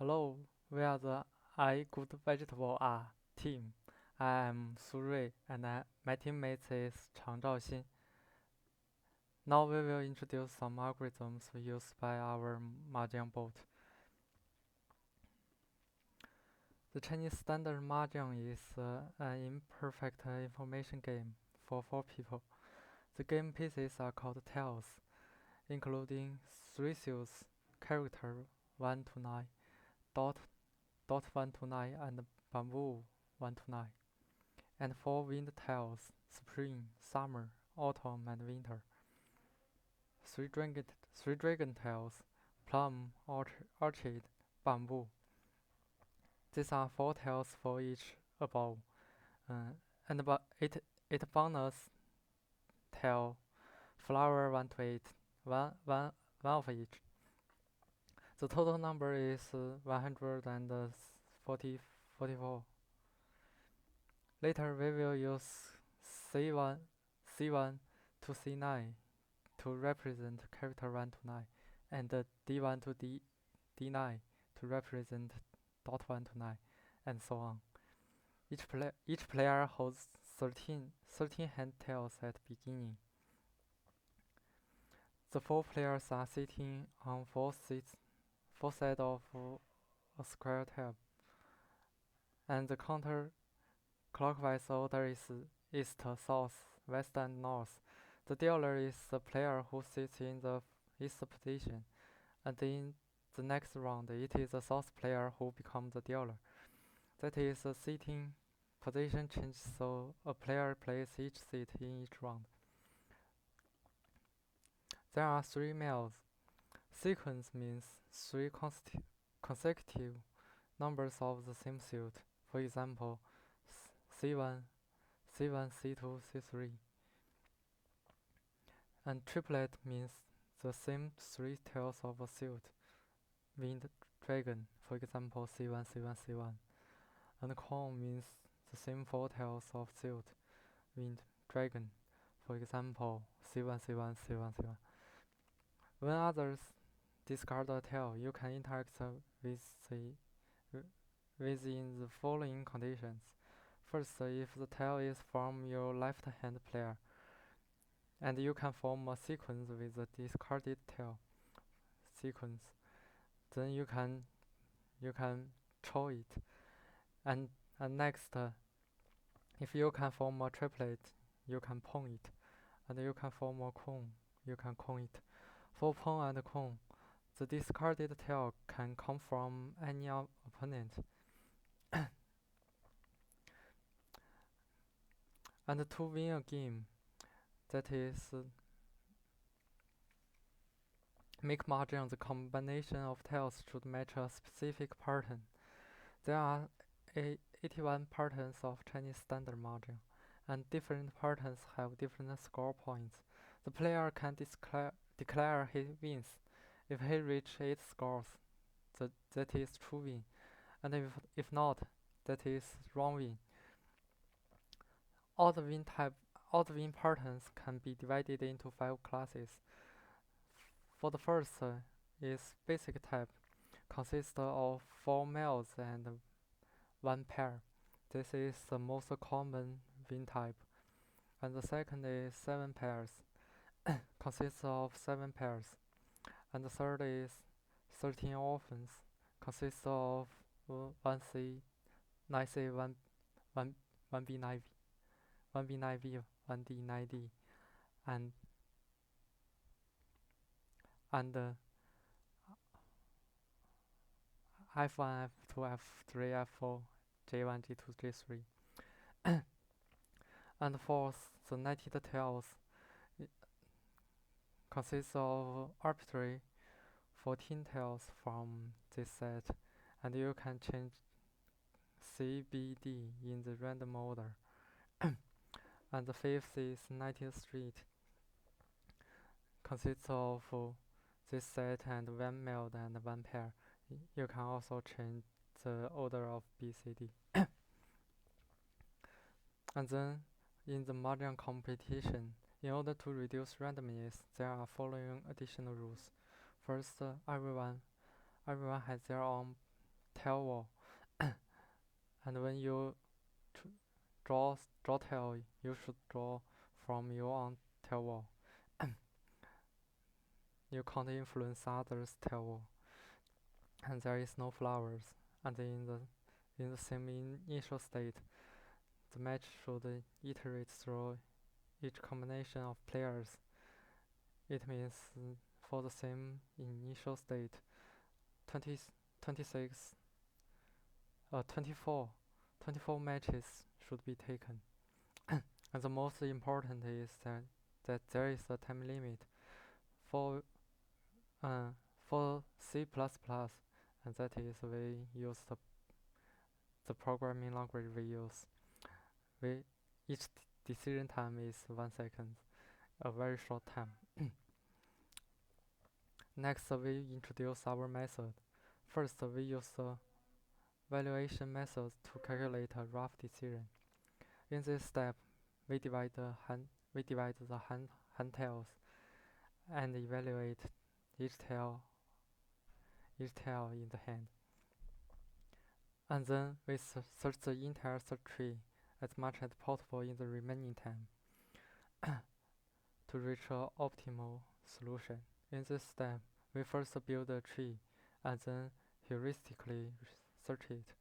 Hello, we are the I Good Vegetable Are team. I am Su Rui and my teammate is Chang Zhaoxin. Now we will introduce some algorithms used by our Mahjong bot. The Chinese standard Mahjong is an imperfect information game for 4 people. The game pieces are called tiles, including 3 suits, character 1 to 9, dot 1 to 9, and bamboo 1 to 9. And 4 wind tiles: spring, summer, autumn, and winter. 3 dragon tiles: plum, orchid, bamboo. These are 4 tiles for each above, and about 8 bonus tile: flower 1 to 8, one of each. The total number is 144. Later we will use C1 to C9 to represent character 1 to 9, and D1 to D9 to represent dot 1 to 9, and so on. Each player holds 13 hand tiles at beginning. The 4 players are sitting on 4 sides of a square tile, and the counter-clockwise order is east, south, west, and north. The dealer is the player who sits in the east position, and in the next round it is the south player who becomes the dealer. That is, the sitting position changes, so a player plays each seat in each round. There are 3 mills. Sequence means 3 consecutive numbers of the same suit. For example, C1, C2, C3. And triplet means the same 3 tails of a suit. Wind, dragon, for example, C1, C1, C1. And cone means the same 4 tails of suit. Wind, dragon, for example, C1, C1, C1, C1. When others discard a tail, you can interact within the following conditions. First, if the tail is from your left-hand player, and you can form a sequence with the discarded tail sequence, then you can throw it. And next, if you can form a triplet, you can pawn it, and you can form a cone, you can cone it. For pawn and cone, the discarded tail can come from any opponent. And to win a game, that is, make Mahjong, the combination of tiles should match a specific pattern. There are 81 patterns of Chinese standard Mahjong, and different patterns have different score points. The player can declare he wins if he reaches 8 scores. That is true win, and if not, that is wrong win. All the win patterns can be divided into 5 classes. For the first is basic type, consists of 4 males and 1 pair. This is the most common win type. And the second is 7 pairs, consists of 7 pairs. And the third is 13 orphans, consists of 1C, 9C, 1B, 9B, 1B, 9B, 1D, 9D, and F1, F2, F3, F4, J1, J2, J3. And fourth, the netted tails consists of arbitrary 14 tails from this set, and you can change C, B, D in the random order. And the fifth is netted street, consists of this set and 1 male and 1 pair. You can also change the order of B, C, D. And then, in the Mahjong competition, in order to reduce randomness, there are following additional rules. First, everyone has their own tail wall, and when you draw tail, you should draw from your own tail wall. You can't influence others' tail wall, and there is no flowers. And in the same initial state, the match should iterate through each combination of players. It means for the same initial state, 20, 26, 24 matches should be taken. And the most important is that there is a time limit for C++, and that is we use the programming language we use. Each decision time is 1 second, a very short time. Next, we introduce our method. First, we use the valuation method to calculate a rough decision. In this step, we divide the hand tails and evaluate each tail in the hand. And then we search the entire search tree as much as possible in the remaining time to reach an optimal solution. In this step, we first build a tree and then heuristically search it.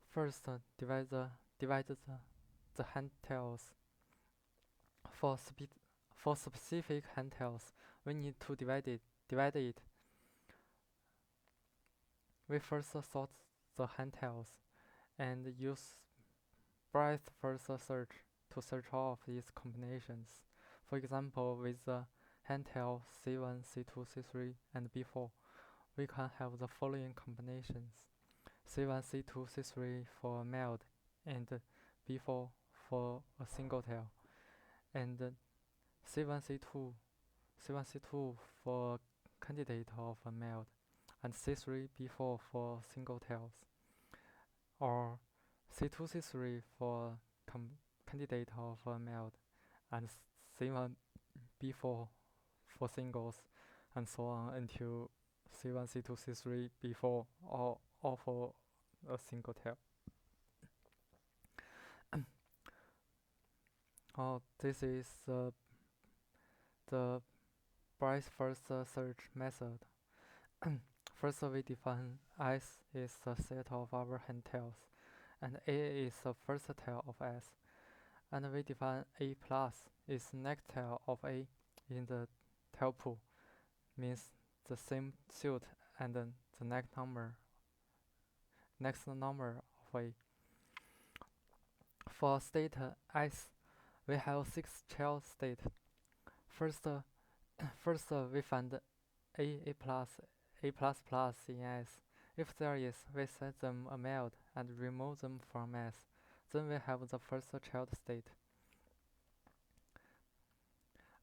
First, divide the hand tails. For specific hand tails, we need to divide it. We first sort the hand tails and use breadth first search to search all of its combinations. For example, with the hand tail C1, C2, C3, and B4, we can have the following combinations: C1, C2, C3 for a mild, and B4 for a single tail, and C1, C2 for candidate of a mild, and C3, B4 for single tails, or C2, C3 for candidate of a mild, and C1, B4 for singles, and so on until C1, C2, C3, B4 all for a single tail. This is the breadth first search method. First, we define S is the set of our hand tails, and A is the first tail of S, and we define A plus is next tail of A in the tail pool, means the same suit and the next number of A. For state S, we have 6 child states. First, we find A plus in S. If there is, we set them a mild and remove them from S. Then we have the first child state.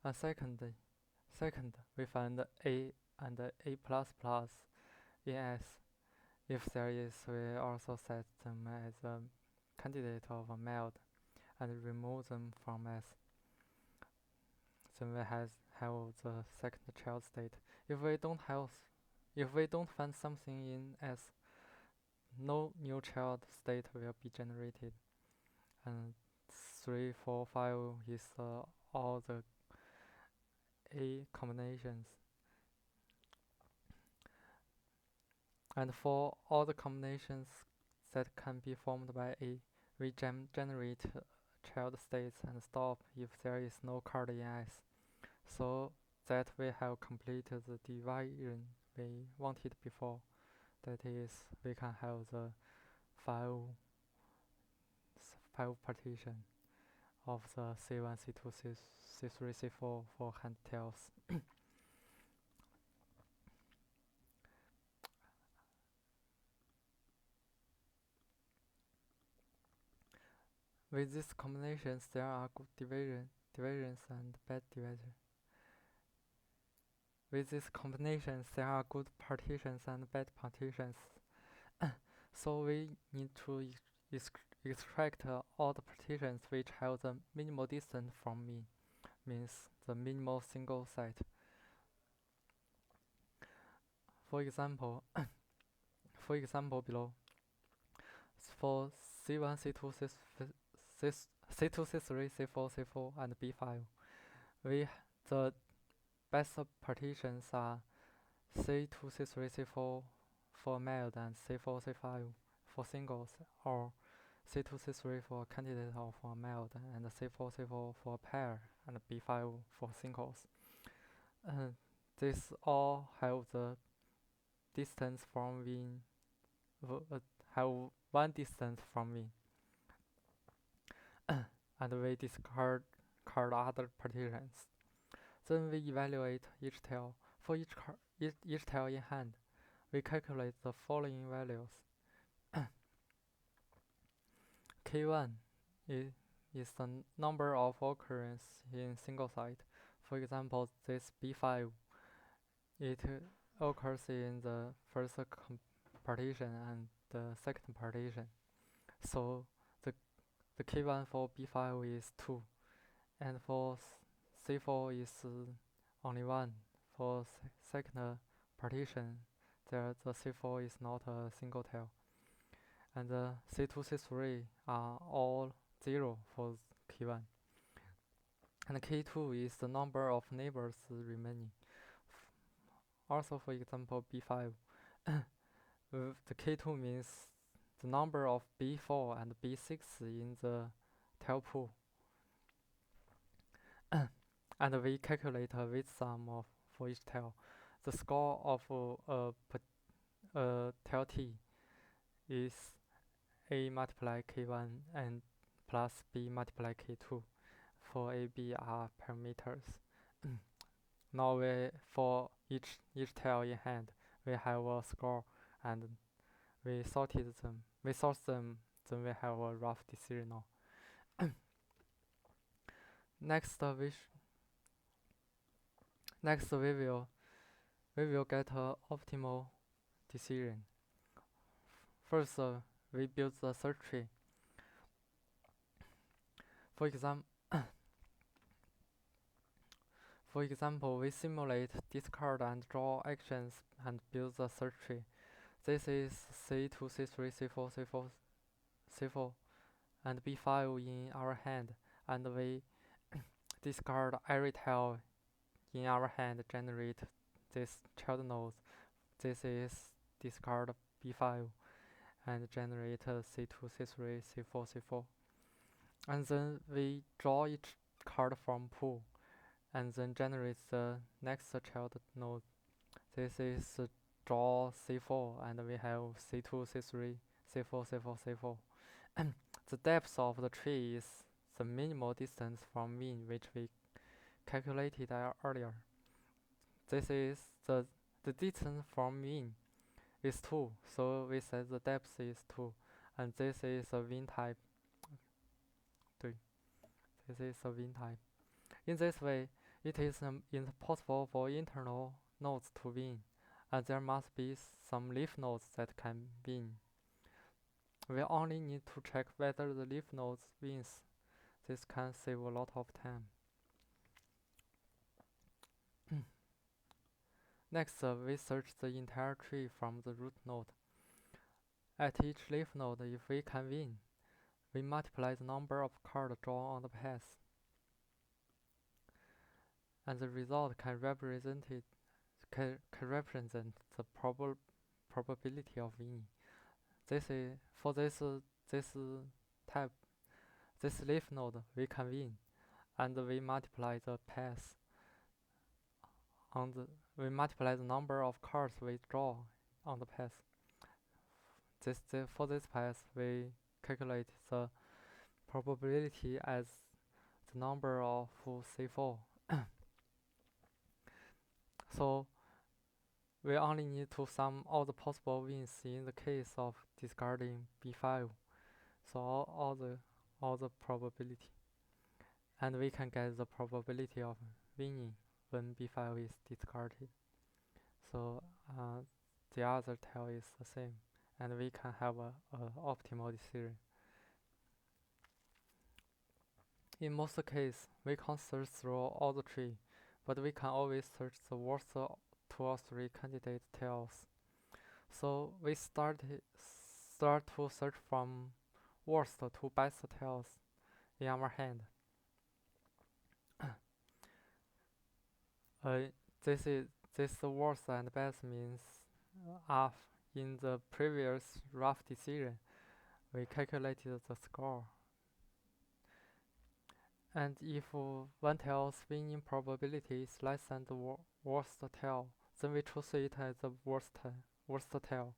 And second, we find A and A plus in S. If there is, we also set them as a candidate of a mild and remove them from S. Then we have the second child state. If we don't find something in S, no new child state will be generated. And 3, 4, 5 is all the A combinations. And for all the combinations that can be formed by A, we generate child states and stop if there is no card in S, so that we have completed the division we wanted before. That is, we can have the 5 partition of the C1, C2, C3, C4 for hand tails. With these combinations, there are good divisions and bad divisions. With these combinations, there are good partitions and bad partitions. So we need to extract all the partitions which have the minimal distance from mean, means the minimal single set. For example, below. For C1, C2, C2, C3, C4, C4, and B5, the best partitions are C2, C3, C4 for mild and C4, C5 for singles, or C2, C3 for candidate of a mild, and C4, C4 for pair, and B5 for singles. These all have the distance from win, have one distance from win, and we discard other partitions. Then we evaluate each tile. For each tile in hand, we calculate the following values. K1 is the number of occurrences in single site. For example, this B5, it occurs in the first partition and the second partition. So the K1 for B5 is 2, and for C4 is only 1. For second partition, the C4 is not a single tile. And C2, C3 are all 0 for K1. And K2 is the number of neighbors remaining. Also, for example, B5, the K2 means the number of B4 and B6 in the tile pool. And we calculate a weight sum for each tile. The score of tile T is A multiply K1 and plus B multiply K2 for A, B are parameters. Now for each tile in hand, we have a score, and we sorted them. We sort them, then we have a rough decision now. Next we will get an optimal decision. First, we build the search tree. For example, we simulate discard and draw actions and build the search tree. This is C2, C3, C4, C4, and B5 in our hand, and we discard every tile in our hand, generate this child nodes. This is discard B5 and generate C2, C3, C4, C4. And then we draw each card from pool and then generate the next child node. This is draw C4, and we have C2, C3, C4, C4, C4. The depth of the tree is the minimal distance from mean, which we calculated earlier. This is the distance from mean is 2, so we said the depth is 2, and this is a win type. This is a win type. In this way, it is impossible for internal nodes to win, and there must be some leaf nodes that can win. We only need to check whether the leaf nodes wins. This can save a lot of time. Next, we search the entire tree from the root node. At each leaf node, if we can win, we multiply the number of cards drawn on the path, and the result can represent the probability of winning. This is for this leaf node we can win, and we multiply the path we multiply the number of cards we draw on the path. For this path, we calculate the probability as the number of C4. So we only need to sum all the possible wins in the case of discarding B5. So all the probability, and we can get the probability of winning when B5 is discarded. So the other tile is the same, and we can have a optimal decision. In most cases, we can't search through all the tree, but we can always search the worst 2 or 3 candidate tiles. So we start to search from worst to best tiles in our hand. This worst and best means in the previous rough decision we calculated the score. And if one tile's winning probability is less than the worst tile, then we choose it as the worst tile.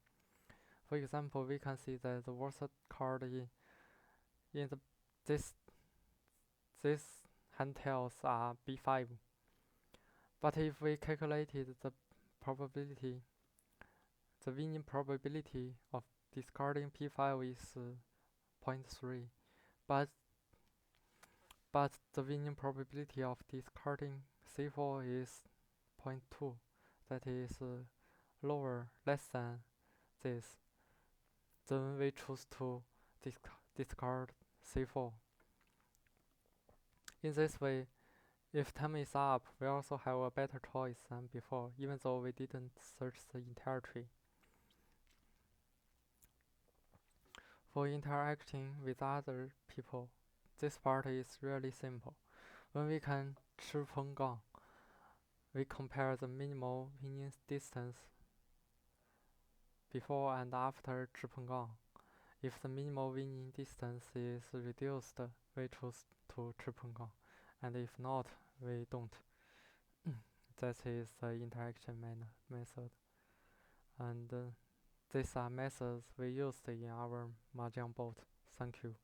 For example, we can see that the worst card in these hand tiles are b5. But if we calculated the probability, the winning probability of discarding p5 is 0.3, but the winning probability of discarding c4 is 0.2, that is less than this. Then we choose to discard c4. In this way, if time is up, we also have a better choice than before, even though we didn't search the entire tree. For interacting with other people, this part is really simple. When we can 吃碰杠, we compare the minimal winning distance before and after 吃碰杠. If the minimal winning distance is reduced, we choose to 吃碰杠, and if not, we don't. That is the interaction method. And these are methods we used in our Mahjong bot. Thank you.